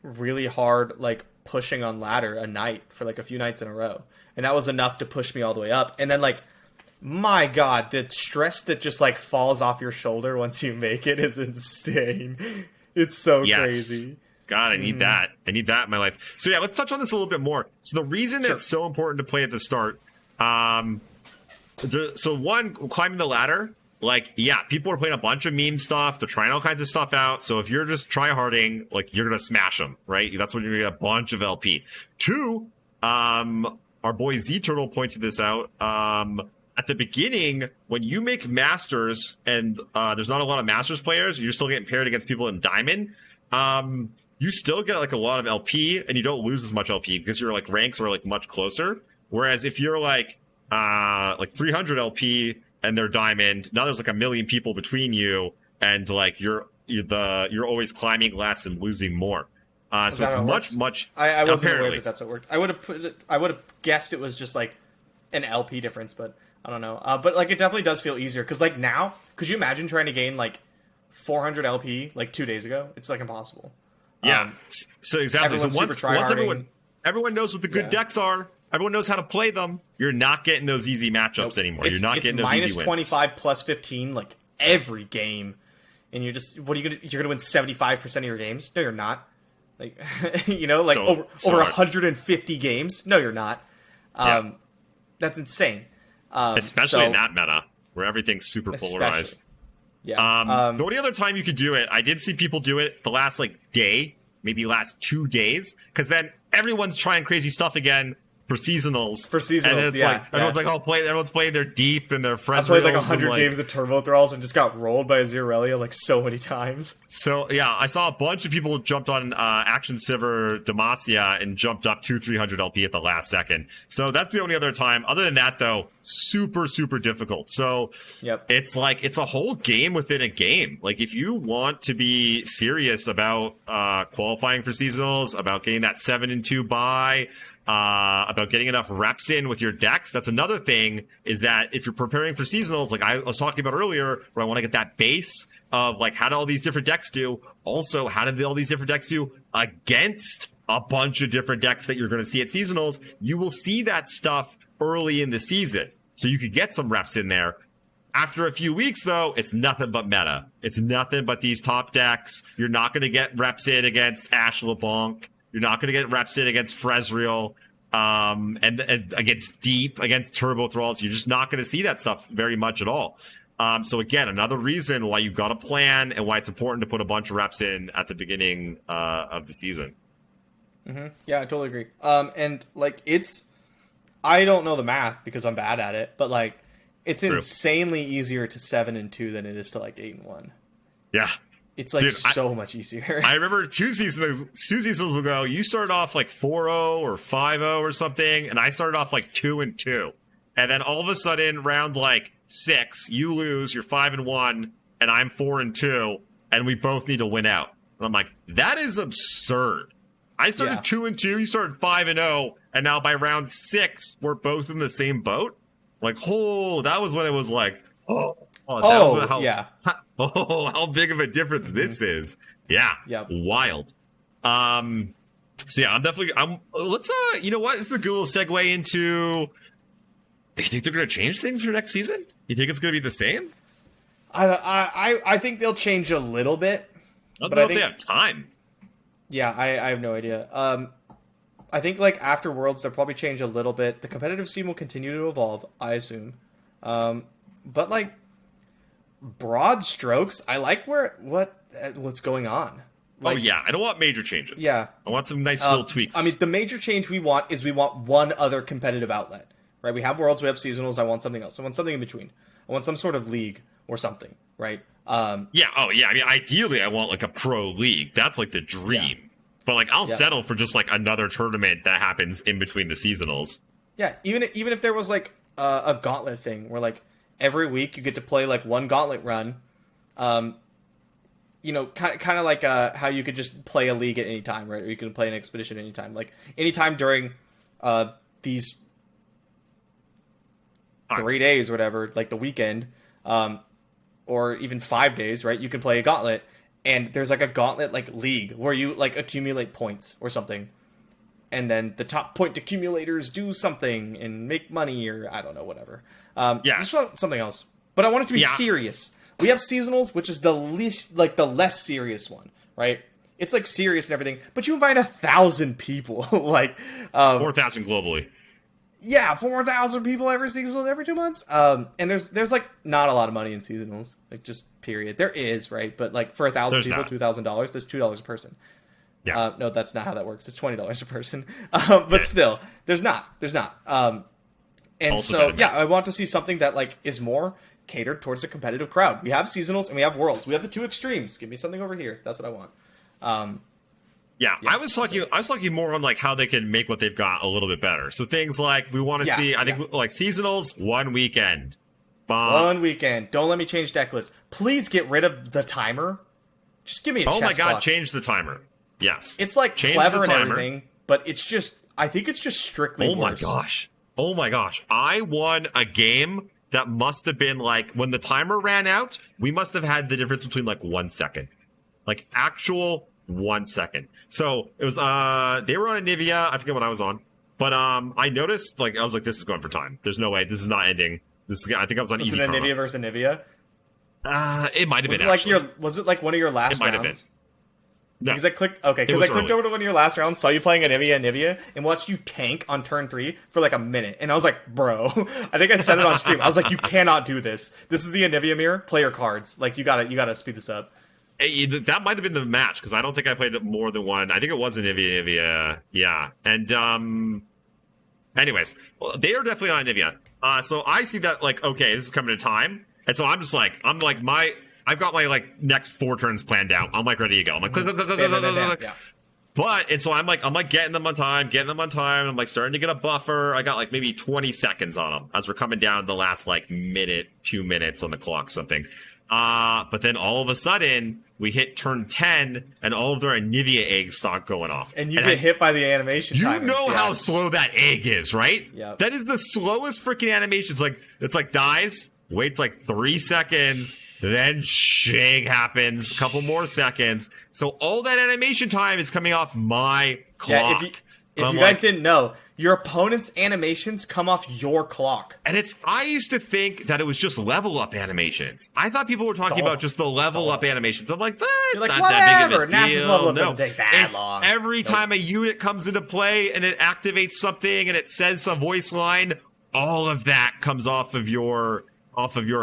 really hard like pushing on ladder a night for like a few nights in a row. And that was enough to push me all the way up. And then like, my God, the stress that just like falls off your shoulder once you make it is insane. It's so crazy. God, I need that. I need that in my life. So yeah, let's touch on this a little bit more. So the reason it's so important to play at the start, so one, climbing the ladder, like, yeah, people are playing a bunch of meme stuff. They're trying all kinds of stuff out. So if you're just tryharding, like, you're going to smash them, right? That's when you're going to get a bunch of LP. Two, our boy Z Turtle pointed this out. At the beginning, when you make Masters and there's not a lot of Masters players, you're still getting paired against people in Diamond. You still get like a lot of LP, and you don't lose as much LP because your like ranks are like much closer. Whereas if you're like 300 LP and they're Diamond, now there's like a million people between you, and like you're always climbing less and losing more. So it's much. I wasn't aware that that's what worked. I would have guessed it was just like an LP difference, but I don't know. But like it definitely does feel easier because like now, could you imagine trying to gain like 400 LP like 2 days ago? It's like impossible. Yeah. So exactly. So once everyone knows what the good decks are, everyone knows how to play them. You're not getting those easy matchups anymore. You're not getting those easy wins. Minus 25 plus 15 like every game, and you're gonna win 75% of your games. No, you're not. Like you know, like over 150 games. No, you're not. That's insane. Especially in that meta where everything's super polarized. Yeah. The only other time you could do it, I did see people do it the last like day, maybe last 2 days, because then everyone's trying crazy stuff again, for seasonals. And it's like everyone's like, everyone's playing their deep and their fresh. I played like 100 games of Turbo Thralls and just got rolled by a Zeralia like so many times. So yeah, I saw a bunch of people jumped on Action Silver Demacia and jumped up 200-300 LP at the last second. So that's the only other time. Other than that, though, super difficult. So it's like it's a whole game within a game. Like if you want to be serious about qualifying for seasonals, about getting that 7-2 bye, about getting enough reps in with your decks. That's another thing, is that if you're preparing for seasonals, like I was talking about earlier, where I want to get that base of like, how do all these different decks do? Also, how did all these different decks do against a bunch of different decks that you're going to see at seasonals? You will see that stuff early in the season, so you could get some reps in there. After a few weeks, though, it's nothing but meta. It's nothing but these top decks. You're not going to get reps in against Ash LeBlanc. You're not going to get reps in against Frezreal, and against Deep, against Turbo Thralls. You're just not going to see that stuff very much at all. So again, another reason why you've got to plan and why it's important to put a bunch of reps in at the beginning of the season. Mm-hmm. Yeah, I totally agree. And like I don't know the math because I'm bad at it, but like it's insanely easier to 7-2 than it is to like 8-1. Yeah. It's like so much easier. I remember two seasons ago, you started off like 4-0 or 5-0 or something, and I started off like 2-2. And then all of a sudden, round like 6, you lose, you're 5-1, and I'm 4-2, and we both need to win out. And I'm like, that is absurd. I started 2-2, you started 5-0, and now by round 6, we're both in the same boat. Like, that was when it was like, how big of a difference this is. Yeah. Wild. So yeah, let's you know what? This is a good little segue into, do you think they're going to change things for next season? You think it's going to be the same? I think they'll change a little bit. I don't know if they have time. Yeah, I have no idea. I think like after Worlds, they'll probably change a little bit. The competitive scene will continue to evolve, I assume. But like broad strokes, I like what's going on. Like, I don't want major changes. Yeah, I want some nice little tweaks. I mean, the major change we want one other competitive outlet. Right? We have Worlds, we have seasonals. I want something else. I want something in between. I want some sort of league or something. Right? I mean, ideally, I want like a pro league. That's like the dream. Yeah. But like, I'll settle for just like another tournament that happens in between the seasonals. Yeah, even if there was like a gauntlet thing where like every week you get to play like one gauntlet run, you know, kind of like how you could just play a league at any time, right? Or you can play an expedition at any time, like anytime during these 3 days or whatever, like the weekend, or even 5 days, right? You can play a gauntlet. And there's like a gauntlet like league where you like accumulate points or something. And then the top point accumulators do something and make money or I don't know, whatever. Just something else. But I want it to be serious. We have seasonals, which is the least, like the less serious one, right? It's like serious and everything, but you invite 1,000 people, like 4,000 globally. Yeah, 4,000 people every season, every 2 months. And there's like not a lot of money in seasonals, like just period. There is, right? But like for 1,000 people, $2,000. There's $2 a person. Yeah. No, that's not how that works. It's $20 a person. But still, there's not. And also so I want to see something that like is more catered towards the competitive crowd. We have seasonals and we have Worlds. We have the two extremes. Give me something over here. That's what I want. I was talking more on like how they can make what they've got a little bit better. So things like we want to see, I think like seasonals, 1 weekend. Bomb. 1 weekend. Don't let me change deck list. Please get rid of the timer. Just give me a chess my god, clock. Change the timer. Yes. It's like change clever and everything, but it's just, I think it's just strictly worse. Oh my gosh. I won a game that must have been like, when the timer ran out, we must have had the difference between like 1 second. Like actual 1 second. So it was they were on a Nivea. I forget what I was on, but I noticed like I was like, this is going for time. There's no way this is not ending. I think I was on easy. Was it a Nivea versus a Nivea? It might have been. Was it like one of your last rounds? Might have been. No. Because I clicked over to one of your last rounds, saw you playing a Nivea, and watched you tank on turn 3 for like a minute, and I was like, bro, I think I said it on stream. I was like, you cannot do this. This is the Nivea mirror. Play your cards. Like you gotta speed this up. That might have been the match because I don't think I played more than one. I think it was a Nivea. Yeah, and Anyways, well, they are definitely on Nivea. So I see that like, okay, this is coming to time, and so I'm just like, I've got my like next 4 turns planned out. I'm like ready to go. I'm like, click, click, click, click, click, click, click, click. Yeah. But and so I'm like getting them on time. I'm like starting to get a buffer. I got like maybe 20 seconds on them as we're coming down to the last like minute, 2 minutes on the clock, something. But then all of a sudden we hit turn 10 and all of their Nivea eggs start going off. And you get hit by the animation. You know how slow that egg is, right? Yeah. That is the slowest freaking animation. It's like dies, waits like 3 seconds, then shake happens, a couple more seconds. So all that animation time is coming off my clock. Yeah, if you guys didn't know, your opponent's animations come off your clock. And I used to think that it was just level up animations. I thought people were talking about just the level up animations. I'm like, it's like, not that big of a deal. NASA's level up No, doesn't take that it's long. every time a unit comes into play and it activates something and it says a voice line, all of that comes off of your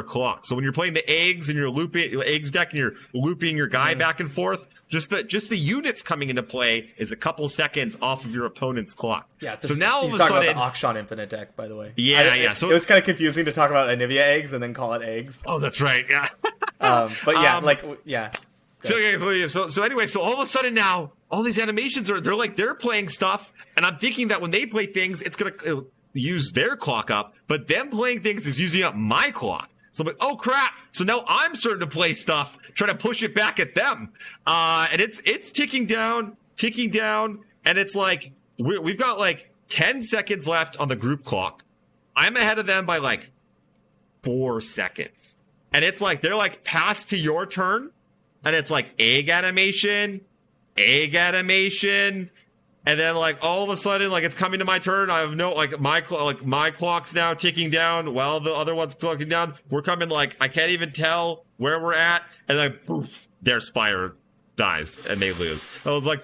clock. So when you're playing the eggs and you're looping your eggs deck and you're looping your guy back and forth, just the units coming into play is a couple seconds off of your opponent's clock. Yeah. So now all of a talking sudden, about the Akshan Infinite deck, by the way. Yeah. So it was kind of confusing to talk about Anivia eggs and then call it eggs. Oh, that's right. Yeah. But yeah, yeah. So anyway, so all of a sudden now, all these animations they're playing stuff, and I'm thinking that when they play things, it's gonna use their clock up, but them playing things is using up my clock. So I'm like, oh crap! So now I'm starting to play stuff, trying to push it back at them, and it's ticking down, and it's like we've got like 10 seconds left on the group clock. I'm ahead of them by like 4 seconds, and it's like they're like pass to your turn, and it's like egg animation, and then like all of a sudden like it's coming to my turn. I have no my clock's now ticking down while the other one's clocking down. We're coming like I can't even tell where we're at, and then poof, their Spire dies and they lose. I was like,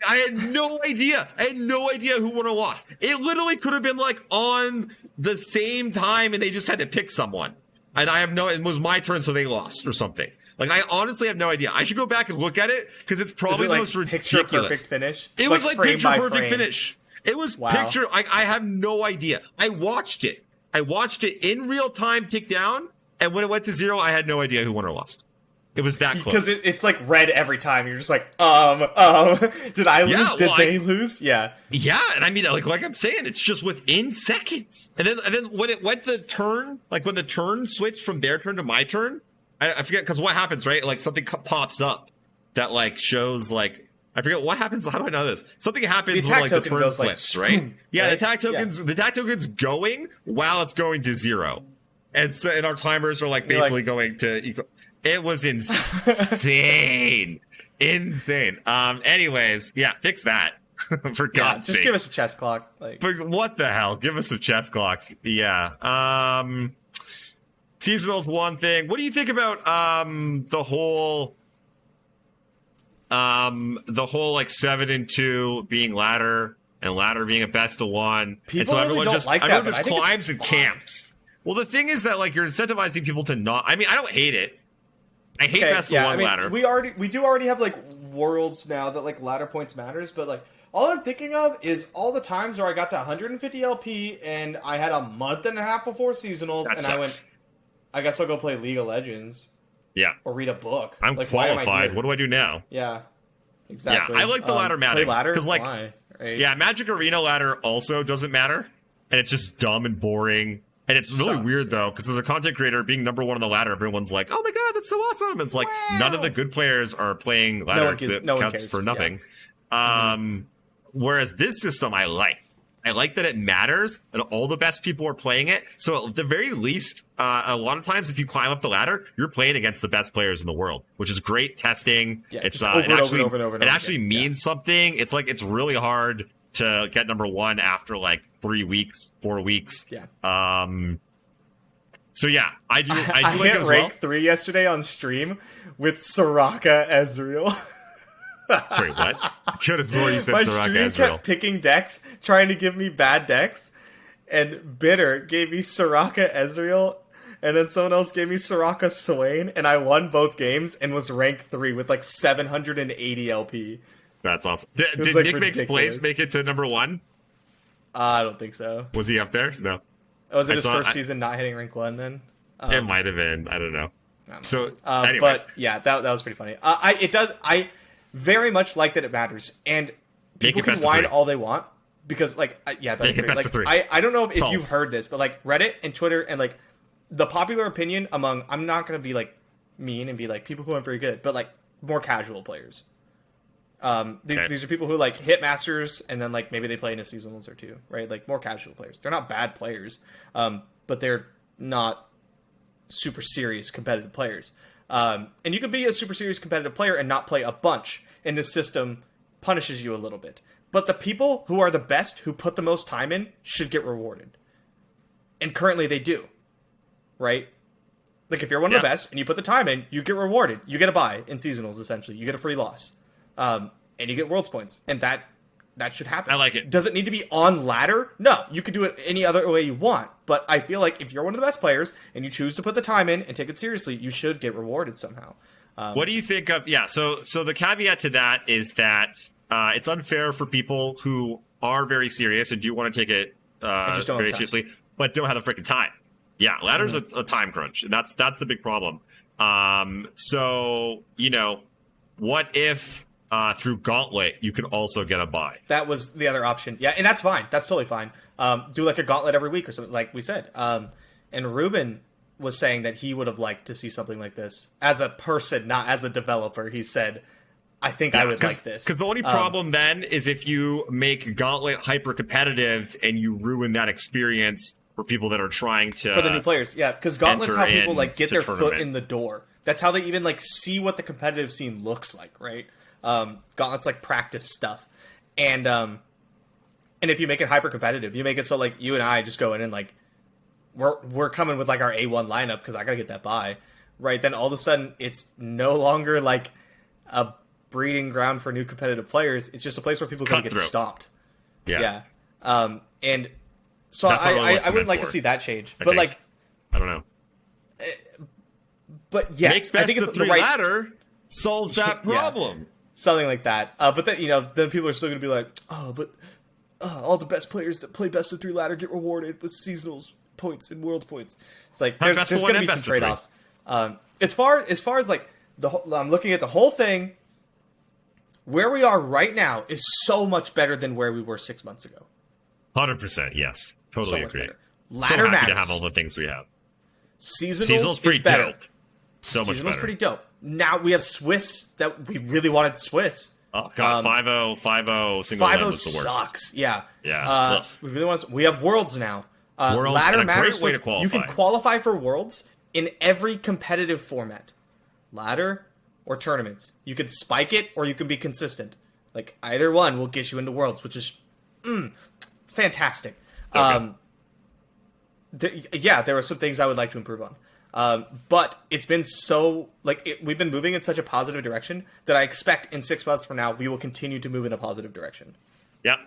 I had no idea. Who would have lost. It literally could have been like on the same time, and they just had to pick someone. And it was my turn, so they lost or something. Like, I honestly have no idea. I should go back and look at it, because it's probably the most ridiculous. Picture-perfect finish? It was like picture-perfect finish. It was picture... I have no idea. I watched it in real time tick down, and when it went to 0, I had no idea who won or lost. It was that close. Because it's like red every time. You're just like, did I lose? Yeah, did they lose? Yeah. Yeah, and I mean, like I'm saying, it's just within seconds. And then when it went the turn, like when the turn switched from their turn to my turn, I forget, because what happens, right? Like something pops up that like shows like, I forget what happens. How do I know this? Something happens when like the turn flips, like, right? Yeah, right? The attack token's going while it's going to 0. And so, and our timers are like basically going to equal. It was insane. Insane. Anyways, yeah, fix that. For God's sake. Just give us a chess clock. But what the hell? Give us some chess clocks. Yeah. Seasonal's one thing. What do you think about the whole like 7-2 being ladder and ladder being a best of 1? People and so really everyone don't just like everyone that, just climbs and camps. Well, the thing is that like you're incentivizing people to not. I mean, I don't hate it. I hate best of 1 ladder. We do already have like worlds now that like ladder points matters, but like all I'm thinking of is all the times where I got to 150 LP and I had a month and a half before seasonals, and I went, I guess I'll go play League of Legends. Yeah. Or read a book. I'm like, qualified. What do I do now? Yeah. Exactly. Yeah, I like the ladder matting. Because like, right? Yeah, Magic Arena ladder also doesn't matter, and it's just dumb and boring. And it's really weird, though, because as a content creator, being number 1 on the ladder, everyone's like, oh my god, that's so awesome. And it's like, none of the good players are playing ladder because it counts for nothing. Yeah. Whereas this system, I like. I like that it matters, and all the best people are playing it. So at the very least, a lot of times, if you climb up the ladder, you're playing against the best players in the world, which is great testing. Yeah, it actually means something. It's like, it's really hard to get number 1 after like 3 weeks, 4 weeks. Yeah. So yeah, I do I like it as well. rank 3 yesterday on stream with Soraka Ezreal. Sorry, what? Could have sworn you said My Soraka stream Ezreal. kept picking decks, trying to give me bad decks, and Bitter gave me Soraka Ezreal, and then someone else gave me Soraka Swain, and I won both games and was ranked 3 with like 780 LP. That's awesome. Did like, Nick Makes ridiculous. Plays make it to number 1? I don't think so. Was he up there? No. Oh, was it his first season not hitting rank 1 then? It might have been. I don't know. So, anyways. But yeah, that was pretty funny. I very much like that it matters, and people can whine all they want because best of three. I don't know if you've heard this, but like Reddit and Twitter and like the popular opinion among, I'm not going to be like mean and be like people who aren't very good, but like more casual players. These are people who like hit masters and then like maybe they play in a seasonals or two, right? Like more casual players. They're not bad players, but they're not super serious competitive players. And you can be a super serious competitive player and not play a bunch, and this system punishes you a little bit. But the people who are the best, who put the most time in, should get rewarded. And currently they do, right? Like if you're one of the best and you put the time in, you get rewarded. You get a buy in seasonals, essentially. You get a free loss. And you get worlds points. And that should happen. I like it. Does it need to be on ladder? No, you could do it any other way you want. But I feel like if you're one of the best players and you choose to put the time in and take it seriously, you should get rewarded somehow. What do you think of? Yeah, so the caveat to that is that it's unfair for people who are very serious and do want to take it very seriously, but don't have the freaking time. Yeah, ladder's a time crunch, and that's the big problem. So what if through Gauntlet you could also get a buy? That was the other option. Yeah, and that's fine. That's totally fine. Do like a Gauntlet every week or something, like we said. And Ruben was saying that he would have liked to see something like this as a person, not as a developer. He said, I think I would like this. Because the only problem then is if you make Gauntlet hyper competitive and you ruin that experience for people that are trying to for the new players. Yeah, because Gauntlet's how people like get their foot in the door. That's how they even like see what the competitive scene looks like, right? Gauntlet's like practice stuff, and if you make it hyper competitive, you make it so like you and I just go in and like we're coming with like our A1 lineup because I gotta get that buy, right? Then all of a sudden it's no longer like a breeding ground for new competitive players. It's just a place where people are gonna get stomped. Yeah. And so I would like to see that change, but like I don't know. But yes, I think it's the right ladder solves that problem. Something like that. But then then people are still going to be like, oh, but all the best players that play best of 3 ladder get rewarded with seasonals points and world points. It's like there's going to be some trade-offs. As far as like I'm looking at the whole thing. Where we are right now is so much better than where we were 6 months ago. 100%, yes, totally agree. Ladder so happy matters. to have all the things we have. Seasonals pretty is better. dope. So much better. Pretty dope. Now we have Swiss that we really wanted Swiss. Oh god, 5-0 single land was the worst. Sucks. Yeah. Yeah. We really want. We have Worlds now. Worlds ladder and a matters. great way to qualify. You can qualify for Worlds in every competitive format, ladder or tournaments. You can spike it or you can be consistent. Like either one will get you into Worlds, which is fantastic. Okay. There were some things I would like to improve on. But it's been so we've been moving in such a positive direction that I expect in 6 months from now we will continue to move in a positive direction. Yeah,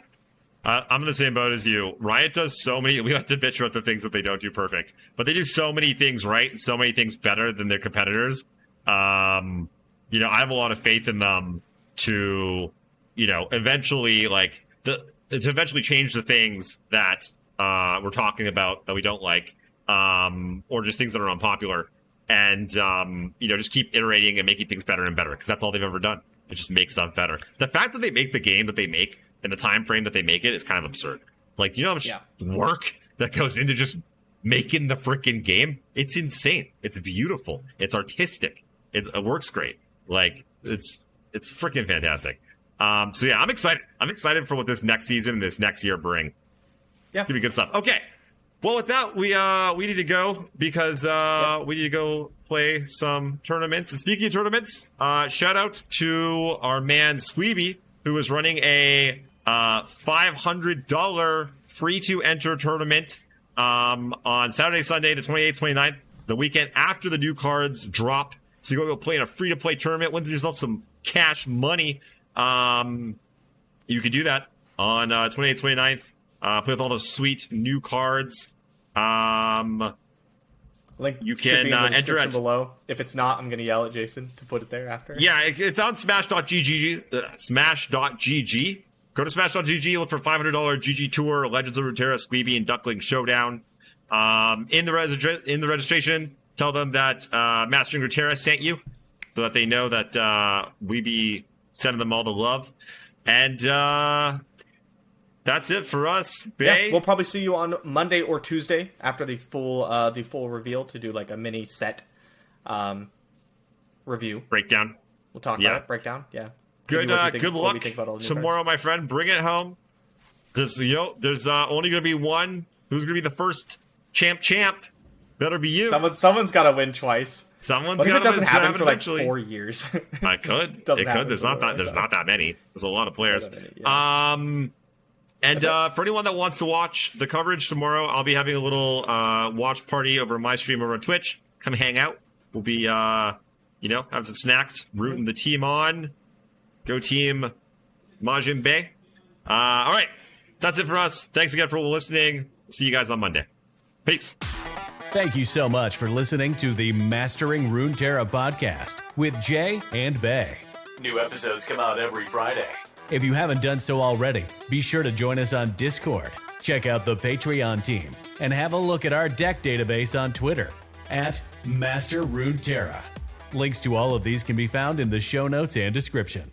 I'm in the same boat as you. Riot does so many. We have to bitch about the things that they don't do perfect, but they do so many things right and so many things better than their competitors. I have a lot of faith in them to, eventually to eventually change the things that we're talking about that we don't like. Or just things that are unpopular, and just keep iterating and making things better and better because that's all they've ever done. It just makes stuff better. The fact that they make the game that they make and the time frame that they make it is kind of absurd. Like, do you know how much work that goes into just making the freaking game? It's insane. It's beautiful. It's artistic. It works great. Like, it's freaking fantastic. So yeah, I'm excited. I'm excited for what this next season and this next year bring. Yeah, it's gonna be good stuff. Okay. Well, with that, we need to go because we need to go play some tournaments. And speaking of tournaments, shout out to our man Squeeby, who is running a $500 free-to-enter tournament on Saturday, Sunday, the 28th, 29th, the weekend after the new cards drop. So you go play in a free-to-play tournament, win yourself some cash money. You can do that on 28th, 29th. Play with all those sweet new cards. Link You should can be in the enter description it. below. If it's not, I'm going to yell at Jason to put it there after. Yeah, it's on Smash.gg. Smash.gg. Go to Smash.gg, look for $500 GG Tour, Legends of Runeterra, Squeebee, and Duckling Showdown. In the registration, tell them that Mastering Runeterra sent you, so that they know that we be sending them all the love. And that's it for us, Bay. Yeah, we'll probably see you on Monday or Tuesday after the full reveal to do like a mini set review. Breakdown. We'll talk about it. Breakdown. Yeah. Good What luck we think about all the new tomorrow, cards. my friend. Bring it home. There's only going to be one. Who's going to be the first champ? Better be you. Someone's got to win twice. Someone's What if got it to doesn't happen for like eventually. 4 years? I could. Doesn't It could. happen There's for not a that. There's long not that many. There's a lot of players. Not that many, yeah. And for anyone that wants to watch the coverage tomorrow, I'll be having a little watch party over my stream over on Twitch. Come hang out. We'll be, having some snacks, rooting the team on. Go team Majin Bay. All right. That's it for us. Thanks again for listening. See you guys on Monday. Peace. Thank you so much for listening to the Mastering Runeterra podcast with Jay and Bay. New episodes come out every Friday. If you haven't done so already, be sure to join us on Discord, check out the Patreon team, and have a look at our deck database on Twitter at Master Runeterra. Links to all of these can be found in the show notes and description.